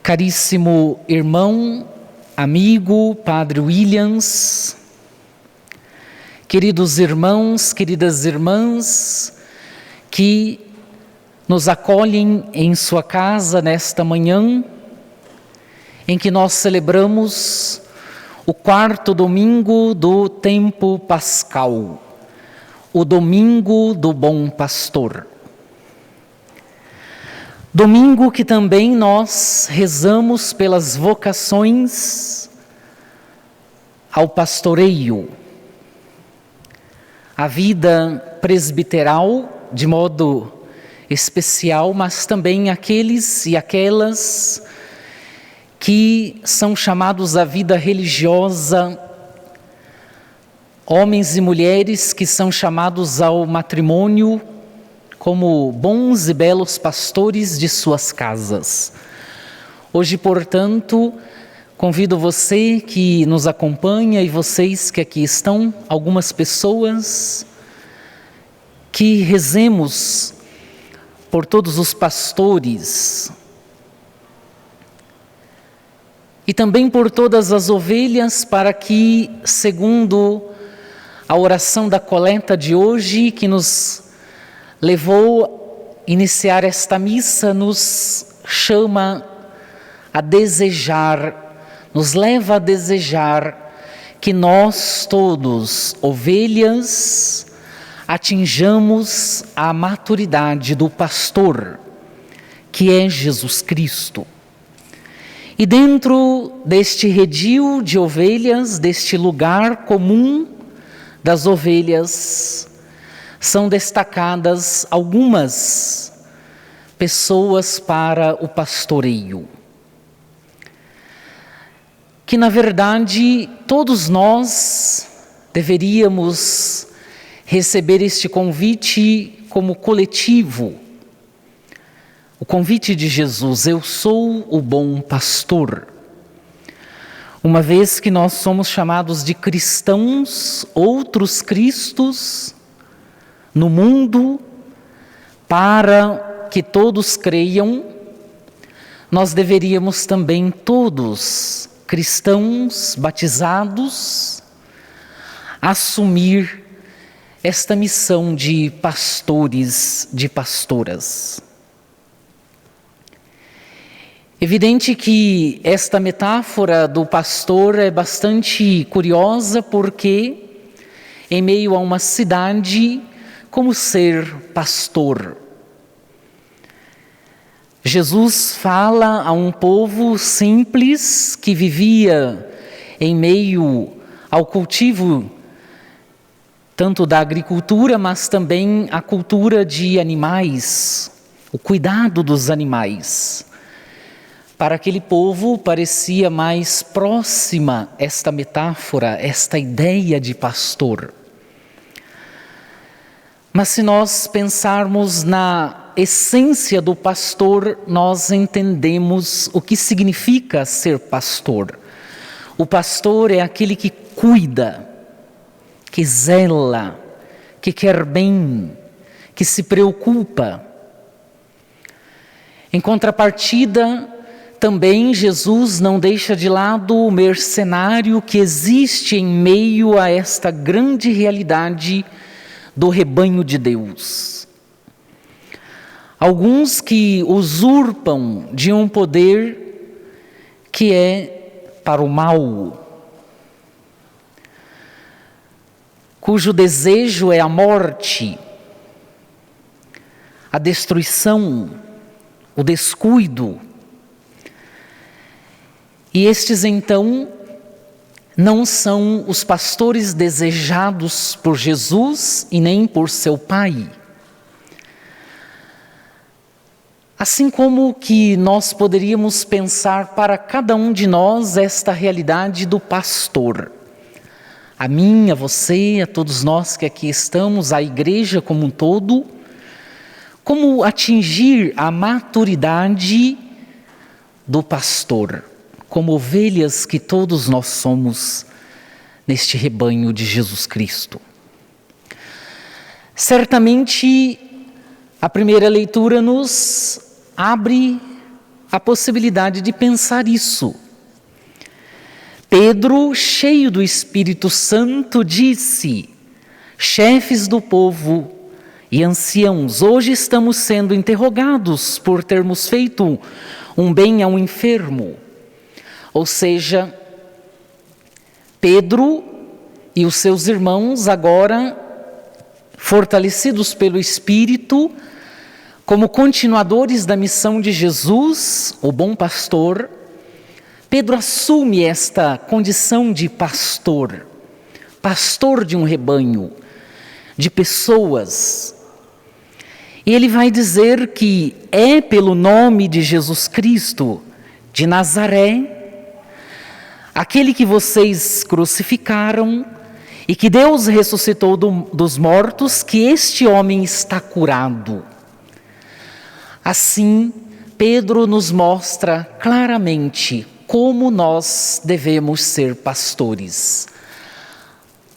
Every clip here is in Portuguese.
Caríssimo irmão, amigo, Padre Williams, queridos irmãos, queridas irmãs, que nos acolhem em sua casa nesta manhã, em que nós celebramos o quarto domingo do tempo pascal, o domingo do Bom Pastor. Domingo que também nós rezamos pelas vocações ao pastoreio, a vida presbiteral de modo especial, mas também aqueles e aquelas que são chamados à vida religiosa, homens e mulheres que são chamados ao matrimônio, como bons e belos pastores de suas casas. Hoje, portanto, convido você que nos acompanha e vocês que aqui estão, algumas pessoas, que rezemos por todos os pastores e também por todas as ovelhas, para que, segundo a oração da coleta de hoje, que nos levou a iniciar esta missa, nos chama a desejar, nos leva a desejar que nós todos, ovelhas, atinjamos a maturidade do pastor, que é Jesus Cristo. E dentro deste redil de ovelhas, deste lugar comum das ovelhas, são destacadas algumas pessoas para o pastoreio. Que, na verdade, todos nós deveríamos receber este convite como coletivo. O convite de Jesus: eu sou o bom pastor. Uma vez que nós somos chamados de cristãos, outros cristos, no mundo, para que todos creiam, nós deveríamos também todos, cristãos batizados, assumir esta missão de pastores, de pastoras. Evidente que esta metáfora do pastor é bastante curiosa, porque em meio a uma cidade, como ser pastor? Jesus fala a um povo simples que vivia em meio ao cultivo tanto da agricultura, mas também a cultura de animais, o cuidado dos animais. Para aquele povo parecia mais próxima esta metáfora, esta ideia de pastor. Mas se nós pensarmos na essência do pastor, nós entendemos o que significa ser pastor. O pastor é aquele que cuida, que zela, que quer bem, que se preocupa. Em contrapartida, também Jesus não deixa de lado o mercenário que existe em meio a esta grande realidade do rebanho de Deus. Alguns que usurpam de um poder que é para o mal, cujo desejo é a morte, a destruição, o descuido. E estes então não são os pastores desejados por Jesus e nem por seu Pai. Assim como que nós poderíamos pensar para cada um de nós esta realidade do pastor. A mim, a você, a todos nós que aqui estamos, a igreja como um todo, como atingir a maturidade do pastor, como ovelhas que todos nós somos neste rebanho de Jesus Cristo. Certamente, a primeira leitura nos abre a possibilidade de pensar isso. Pedro, cheio do Espírito Santo, disse: chefes do povo e anciãos, hoje estamos sendo interrogados por termos feito um bem a um enfermo. Ou seja, Pedro e os seus irmãos, agora fortalecidos pelo Espírito, como continuadores da missão de Jesus, o bom pastor, Pedro assume esta condição de pastor, pastor de um rebanho, de pessoas. E ele vai dizer que é pelo nome de Jesus Cristo de Nazaré, aquele que vocês crucificaram e que Deus ressuscitou dos mortos, que este homem está curado. Assim, Pedro nos mostra claramente como nós devemos ser pastores,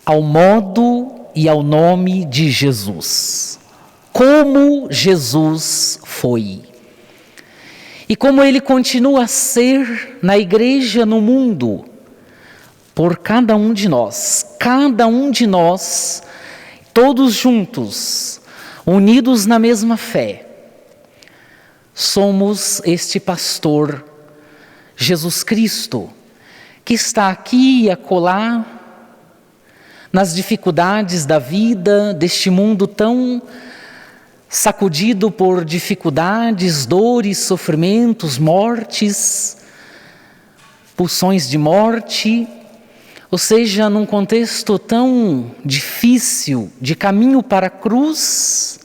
ao modo e ao nome de Jesus. Como Jesus foi. E como Ele continua a ser na igreja, no mundo, por cada um de nós, todos juntos, unidos na mesma fé, somos este pastor, Jesus Cristo, que está aqui e acolá, nas dificuldades da vida, deste mundo tão sacudido por dificuldades, dores, sofrimentos, mortes, pulsões de morte, ou seja, num contexto tão difícil, de caminho para a cruz,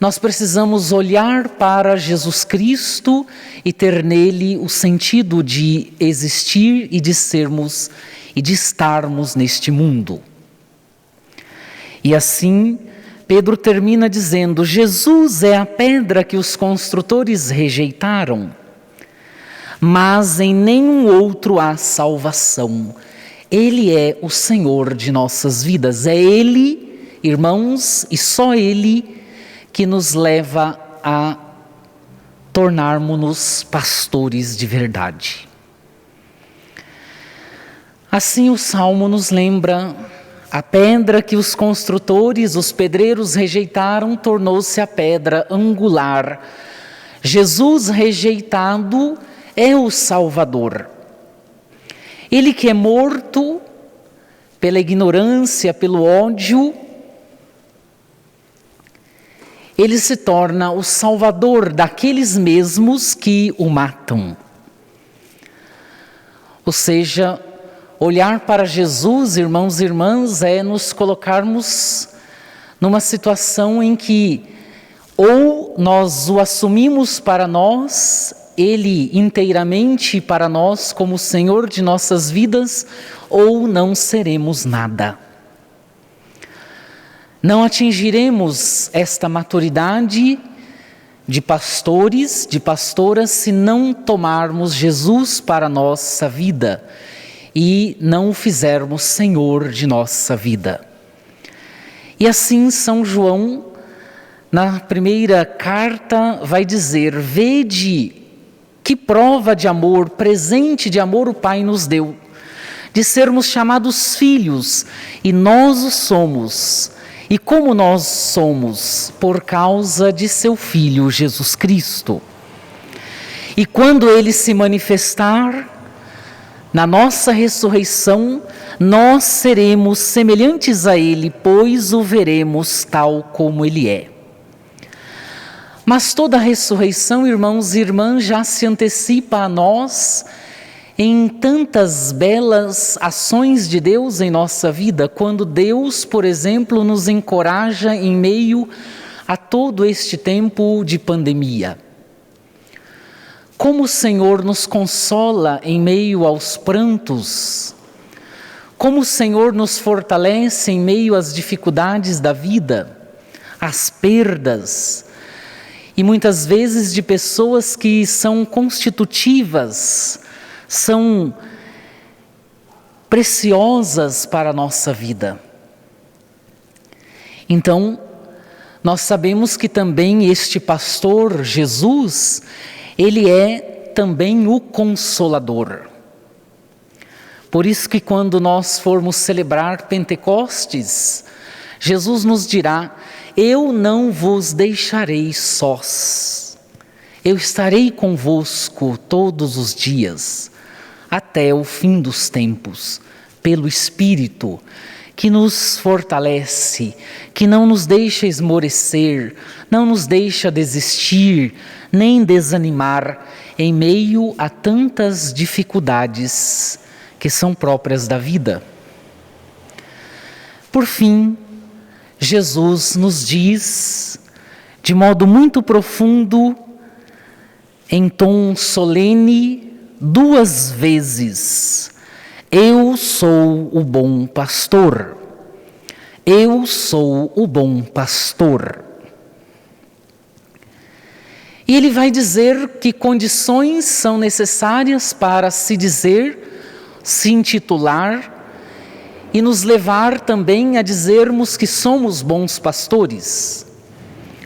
nós precisamos olhar para Jesus Cristo e ter nele o sentido de existir e de sermos e de estarmos neste mundo. E assim, Pedro termina dizendo: Jesus é a pedra que os construtores rejeitaram, mas em nenhum outro há salvação. Ele é o Senhor de nossas vidas. É Ele, irmãos, e só Ele que nos leva a tornarmos-nos pastores de verdade. Assim o Salmo nos lembra: a pedra que os construtores, os pedreiros rejeitaram, tornou-se a pedra angular. Jesus rejeitado é o Salvador. Ele que é morto pela ignorância, pelo ódio, ele se torna o Salvador daqueles mesmos que o matam. Ou seja, olhar para Jesus, irmãos e irmãs, é nos colocarmos numa situação em que ou nós o assumimos para nós, Ele inteiramente para nós como Senhor de nossas vidas, ou não seremos nada. Não atingiremos esta maturidade de pastores, de pastoras, se não tomarmos Jesus para a nossa vida e não o fizermos Senhor de nossa vida. E assim São João, na primeira carta, vai dizer: vede que prova de amor, presente de amor o Pai nos deu, de sermos chamados filhos, e nós o somos. E como nós somos? Por causa de seu Filho Jesus Cristo. E quando Ele se manifestar na nossa ressurreição, nós seremos semelhantes a Ele, pois o veremos tal como Ele é. Mas toda a ressurreição, irmãos e irmãs, já se antecipa a nós em tantas belas ações de Deus em nossa vida, quando Deus, por exemplo, nos encoraja em meio a todo este tempo de pandemia. Como o Senhor nos consola em meio aos prantos, como o Senhor nos fortalece em meio às dificuldades da vida, às perdas, e muitas vezes de pessoas que são constitutivas, são preciosas para a nossa vida. Então, nós sabemos que também este pastor, Jesus, Ele é também o Consolador. Por isso que quando nós formos celebrar Pentecostes, Jesus nos dirá: eu não vos deixarei sós, eu estarei convosco todos os dias, até o fim dos tempos, pelo Espírito, que nos fortalece, que não nos deixa esmorecer, não nos deixa desistir, nem desanimar em meio a tantas dificuldades que são próprias da vida. Por fim, Jesus nos diz, de modo muito profundo, em tom solene, 2 vezes: eu sou o bom pastor. Eu sou o bom pastor. E ele vai dizer que condições são necessárias para se dizer, se intitular e nos levar também a dizermos que somos bons pastores.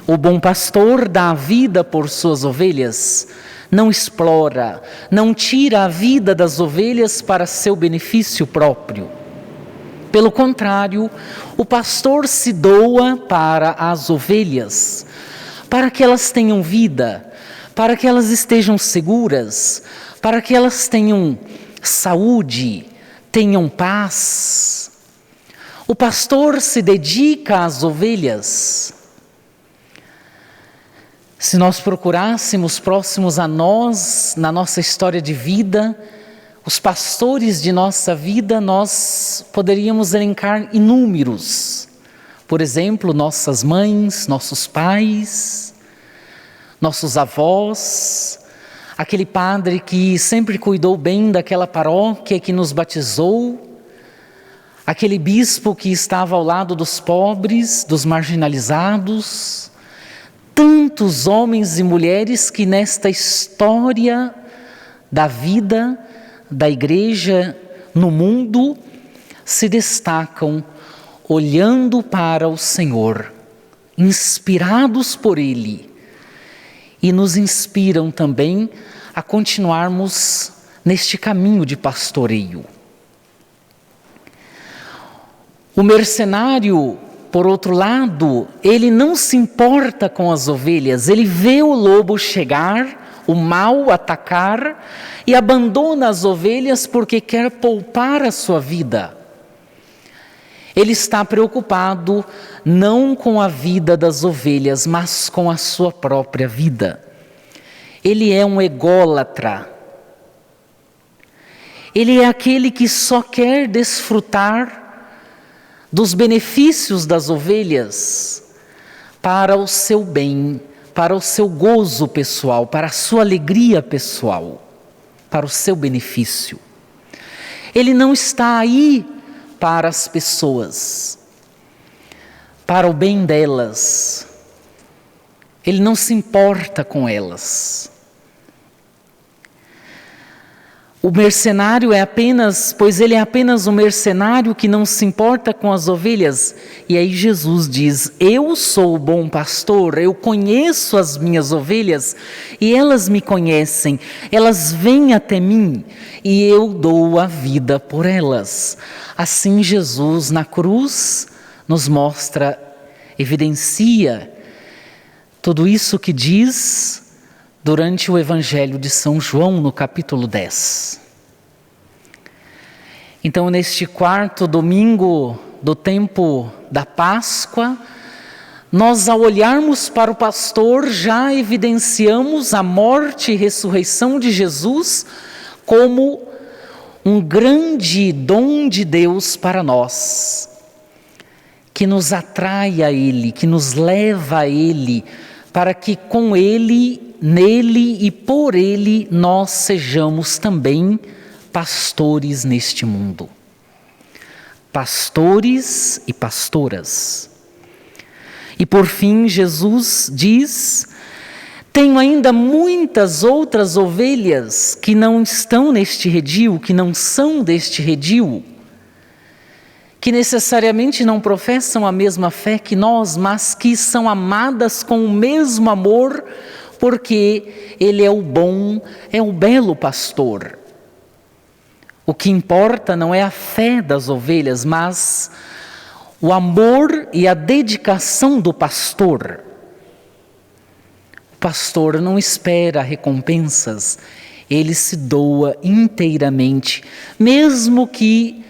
O bom pastor dá a vida por suas ovelhas, não explora, não tira a vida das ovelhas para seu benefício próprio. Pelo contrário, o pastor se doa para as ovelhas, para que elas tenham vida, para que elas estejam seguras, para que elas tenham saúde, tenham paz. O pastor se dedica às ovelhas. Se nós procurássemos próximos a nós, na nossa história de vida, os pastores de nossa vida, nós poderíamos elencar inúmeros. Por exemplo, nossas mães, nossos pais, nossos avós, aquele padre que sempre cuidou bem daquela paróquia que nos batizou, aquele bispo que estava ao lado dos pobres, dos marginalizados, tantos homens e mulheres que nesta história da vida da igreja no mundo se destacam olhando para o Senhor, inspirados por Ele, e nos inspiram também a continuarmos neste caminho de pastoreio. O mercenário, por outro lado, ele não se importa com as ovelhas, ele vê o lobo chegar, o mal atacar e abandona as ovelhas porque quer poupar a sua vida. Ele está preocupado não com a vida das ovelhas, mas com a sua própria vida. Ele é um ególatra. Ele é aquele que só quer desfrutar dos benefícios das ovelhas para o seu bem, para o seu gozo pessoal, para a sua alegria pessoal, para o seu benefício. Ele não está aí para as pessoas, para o bem delas. Ele não se importa com elas. O mercenário ele é apenas um mercenário que não se importa com as ovelhas. E aí Jesus diz: eu sou o bom pastor, eu conheço as minhas ovelhas e elas me conhecem, elas vêm até mim e eu dou a vida por elas. Assim Jesus na cruz nos mostra, evidencia tudo isso que diz durante o Evangelho de São João, no capítulo 10. Então, neste 4º domingo do tempo da Páscoa, nós, ao olharmos para o pastor, já evidenciamos a morte e ressurreição de Jesus como um grande dom de Deus para nós, que nos atrai a Ele, que nos leva a Ele, para que com Ele, nele e por Ele nós sejamos também pastores neste mundo. Pastores e pastoras. E por fim Jesus diz: tenho ainda muitas outras ovelhas que não estão neste redil, que não são deste redil, que necessariamente não professam a mesma fé que nós, mas que são amadas com o mesmo amor porque Ele é o bom, é o belo pastor. O que importa não é a fé das ovelhas, mas o amor e a dedicação do pastor. O pastor não espera recompensas, ele se doa inteiramente, mesmo que,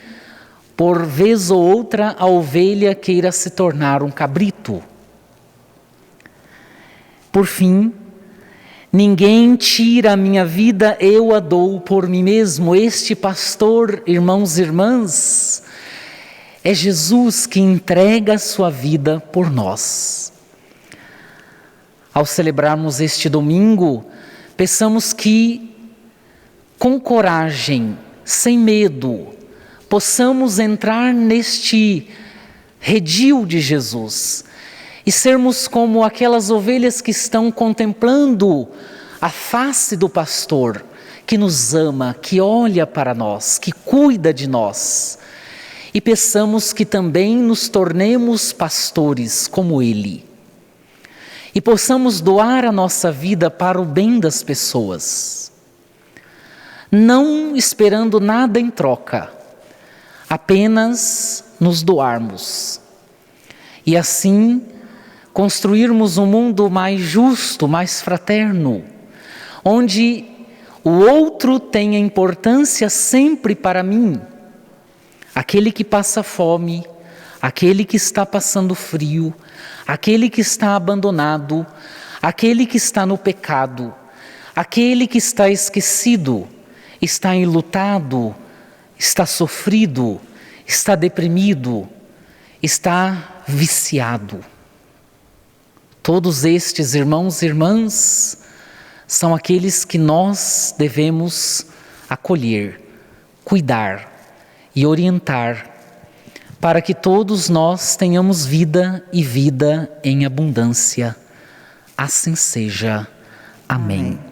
por vez ou outra, a ovelha queira se tornar um cabrito. Por fim, ninguém tira a minha vida, eu a dou por mim mesmo. Este pastor, irmãos e irmãs, é Jesus que entrega a sua vida por nós. Ao celebrarmos este domingo, peçamos que, com coragem, sem medo, possamos entrar neste redil de Jesus e sermos como aquelas ovelhas que estão contemplando a face do pastor, que nos ama, que olha para nós, que cuida de nós. E peçamos que também nos tornemos pastores como Ele. E possamos doar a nossa vida para o bem das pessoas. Não esperando nada em troca, apenas nos doarmos. E assim, construirmos um mundo mais justo, mais fraterno, onde o outro tenha importância sempre para mim. Aquele que passa fome, aquele que está passando frio, aquele que está abandonado, aquele que está no pecado, aquele que está esquecido, está enlutado, está sofrido, está deprimido, está viciado. Todos estes irmãos e irmãs são aqueles que nós devemos acolher, cuidar e orientar, para que todos nós tenhamos vida e vida em abundância. Assim seja. Amém.